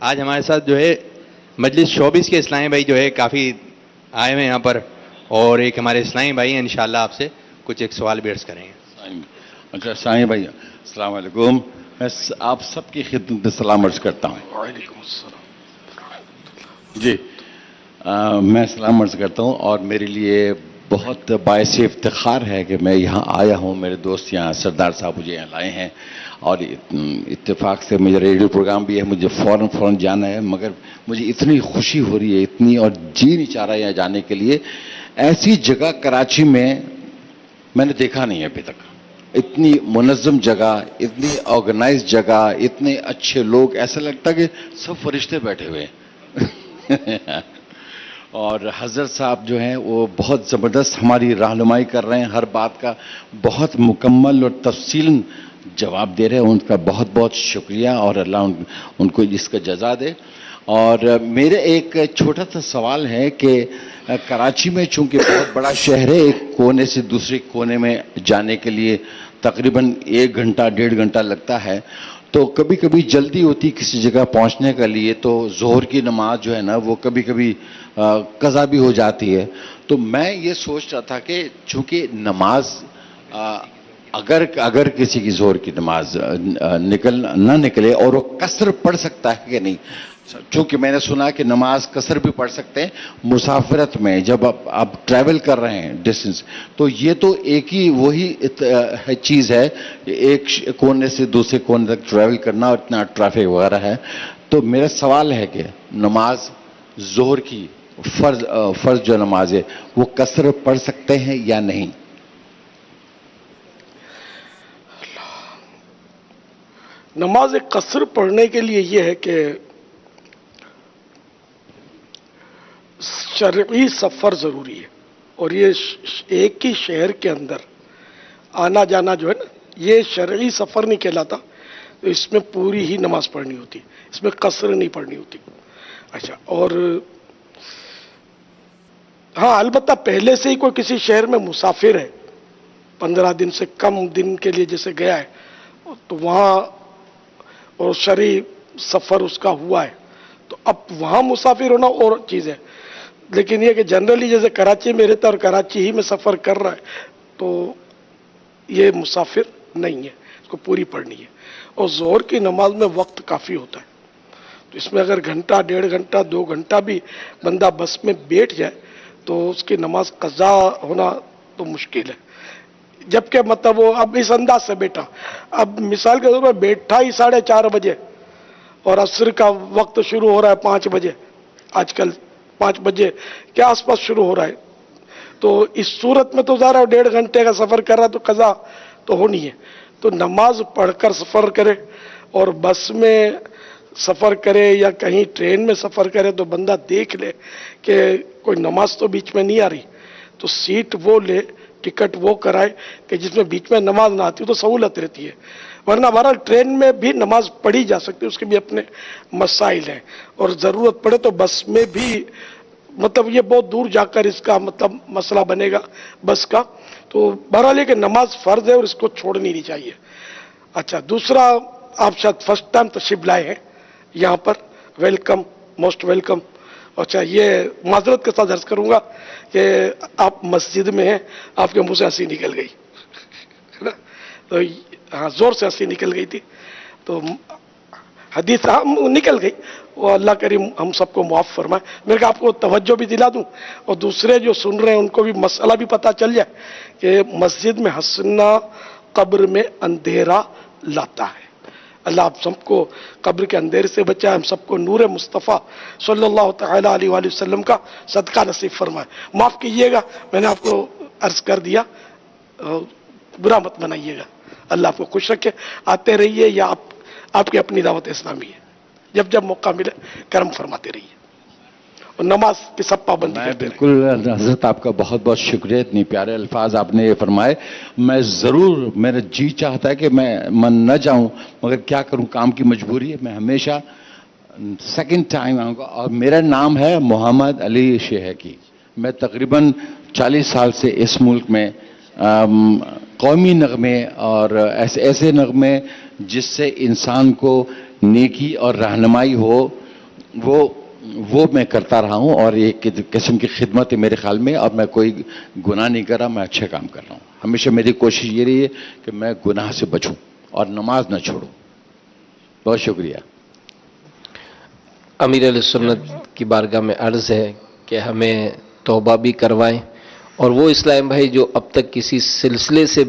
آج ہمارے ساتھ جو ہے مجلس شوبیس کے اسلامی بھائی جو ہے کافی آئے ہوئے ہیں یہاں پر، اور ایک ہمارے اسلامی بھائی ہیں، انشاءاللہ آپ سے کچھ ایک سوال بھی عرض کریں گے۔ اچھا سائیں بھائی السلام علیکم، میں آپ سب کی خدمت میں سلام عرض کرتا ہوں۔ وعلیکم السلام۔ جی میں سلام عرض کرتا ہوں، اور میرے لیے بہت باعث افتخار ہے کہ میں یہاں آیا ہوں، میرے دوست یہاں سردار صاحب مجھے یہاں لائے ہیں، اور اتفاق سے مجھے ریڈیو پروگرام بھی ہے، مجھے فوراً جانا ہے، مگر مجھے اتنی خوشی ہو رہی ہے، اتنی، اور جی نہیں چاہ رہا ہے یہاں جانے کے لیے۔ ایسی جگہ کراچی میں نے دیکھا نہیں ہے ابھی تک، اتنی منظم جگہ، اتنی آرگنائز جگہ، اتنے اچھے لوگ، ایسا لگتا ہے کہ سب فرشتے بیٹھے ہوئے ہیں۔ اور حضرت صاحب جو ہیں وہ بہت زبردست ہماری رہنمائی کر رہے ہیں، ہر بات کا بہت مکمل اور تفصیل جواب دے رہے ہیں، ان کا بہت بہت شکریہ، اور اللہ ان کو اس کا جزا دے۔ اور میرے ایک چھوٹا سا سوال ہے کہ کراچی میں چونکہ بہت بڑا شہر ہے، ایک کونے سے دوسرے کونے میں جانے کے لیے تقریباً 1 گھنٹہ 1.5 گھنٹہ لگتا ہے، تو کبھی کبھی جلدی ہوتی کسی جگہ پہنچنے کے لیے، تو ظہر کی نماز جو ہے نا وہ کبھی کبھی قضا بھی ہو جاتی ہے۔ تو میں یہ سوچ رہا تھا کہ چونکہ نماز اگر کسی کی ظہر کی نماز نہ نکلے اور وہ قصر پڑھ سکتا ہے کہ نہیں، چونکہ میں نے سنا کہ نماز قصر بھی پڑھ سکتے ہیں مسافرت میں، جب آپ ٹریول کر رہے ہیں ڈسٹینس، تو یہ تو ایک ہی وہی چیز ہے، ایک کونے سے دوسرے کونے تک ٹریول کرنا، اور اتنا ٹریفک وغیرہ ہے۔ تو میرا سوال ہے کہ نماز ظہر کی فرض جو نماز ہے وہ قصر پڑھ سکتے ہیں یا نہیں؟ نماز قصر پڑھنے کے لیے یہ ہے کہ شرعی سفر ضروری ہے، اور یہ ایک ہی شہر کے اندر آنا جانا جو ہے نا، یہ شرعی سفر نہیں کہلاتا، تو اس میں پوری ہی نماز پڑھنی ہوتی، اس میں قصر نہیں پڑھنی ہوتی۔ اچھا، اور ہاں البتہ پہلے سے ہی کوئی کسی شہر میں مسافر ہے، 15 دن سے کم دن کے لیے جیسے گیا ہے، تو وہاں اور شرعی سفر اس کا ہوا ہے، تو اب وہاں مسافر ہونا اور چیز ہے۔ لیکن یہ کہ جنرلی جیسے کراچی میں رہتا ہے اور کراچی ہی میں سفر کر رہا ہے، تو یہ مسافر نہیں ہے، اس کو پوری پڑھنی ہے۔ اور ظہر کی نماز میں وقت کافی ہوتا ہے، تو اس میں اگر گھنٹہ 1.5 گھنٹہ 2 گھنٹہ بھی بندہ بس میں بیٹھ جائے تو اس کی نماز قضا ہونا تو مشکل ہے۔ جبکہ مطلب وہ اب اس انداز سے بیٹھا، اب مثال کے طور پر بیٹھا ہی 4:30 بجے، اور عصر کا وقت شروع ہو رہا ہے 5 بجے، آج کل 5 بجے کے آس پاس شروع ہو رہا ہے، تو اس صورت میں تو ظاہر ہے 1.5 گھنٹے کا سفر کر رہا تو قضا تو ہونی ہے۔ تو نماز پڑھ کر سفر کرے، اور بس میں سفر کرے یا کہیں ٹرین میں سفر کرے، تو بندہ دیکھ لے کہ کوئی نماز تو بیچ میں نہیں آ رہی، تو سیٹ وہ لے، ٹکٹ وہ کرائے کہ جس میں بیچ میں نماز نہ آتی، تو سہولت رہتی ہے۔ ورنہ بہرحال ٹرین میں بھی نماز پڑھی جا سکتی ہے، اس کے بھی اپنے مسائل ہیں، اور ضرورت پڑے تو بس میں بھی، مطلب یہ بہت دور جا کر اس کا مطلب مسئلہ بنے گا بس کا۔ تو بہرحال یہ کہ نماز فرض ہے اور اس کو چھوڑنی نہیں چاہیے۔ اچھا، دوسرا، آپ شاید فرسٹ ٹائم تشریف لائے ہیں یہاں پر، ویلکم، موسٹ ویلکم۔ اچھا، یہ معذرت کے ساتھ عرض کروں گا کہ آپ مسجد میں ہیں، آپ کے منہ سے ہنسی نکل گئی، تو ہاں زور سے ہنسی نکل گئی تھی، تو حدیث نکل گئی، وہ اللہ کریم ہم سب کو معاف فرمائے۔ میں کہا آپ کو توجہ بھی دلا دوں، اور دوسرے جو سن رہے ہیں ان کو بھی مسئلہ بھی پتہ چل جائے کہ مسجد میں ہنسنا قبر میں اندھیرا لاتا ہے۔ اللہ آپ سب کو قبر کے اندھیرے سے بچائے، ہم سب کو نور مصطفیٰ صلی اللہ تعالیٰ علیہ وآلہ وسلم کا صدقہ نصیب فرمائے۔ معاف کیجئے گا، میں نے آپ کو عرض کر دیا، برا مت بنائیے گا۔ اللہ آپ کو خوش رکھے، آتے رہیے، یا آپ کی اپنی دعوت اسلامی ہے، جب جب موقع ملے کرم فرماتے رہیے، اور نماز کی سب پابندی کرتے رہیے۔ بالکل حضرت، آپ کا بہت بہت شکریہ، اتنی پیارے الفاظ آپ نے یہ فرمائے۔ میں ضرور، میرا جی چاہتا ہے کہ میں نہ جاؤں، مگر کیا کروں، کام کی مجبوری ہے، میں ہمیشہ سیکنڈ ٹائم آؤں گا۔ اور میرا نام ہے محمد علی شیخی، میں تقریباً 40 سال سے اس ملک میں قومی نغمے اور ایسے نغمے جس سے انسان کو نیکی اور رہنمائی ہو، وہ میں کرتا رہا ہوں اور ایک قسم کی خدمت ہے میرے خیال میں, اور میں کوئی گناہ نہیں کر رہا, میں اچھے کام کر رہا ہوں. ہمیشہ میری کوشش یہ رہی ہے کہ میں گناہ سے بچوں اور نماز نہ چھوڑوں. بہت شکریہ. امیر علیہ سنت کی بارگاہ میں عرض ہے کہ ہمیں توبہ بھی کروائیں, اور وہ اسلام بھائی جو اب تک کسی سلسلے سے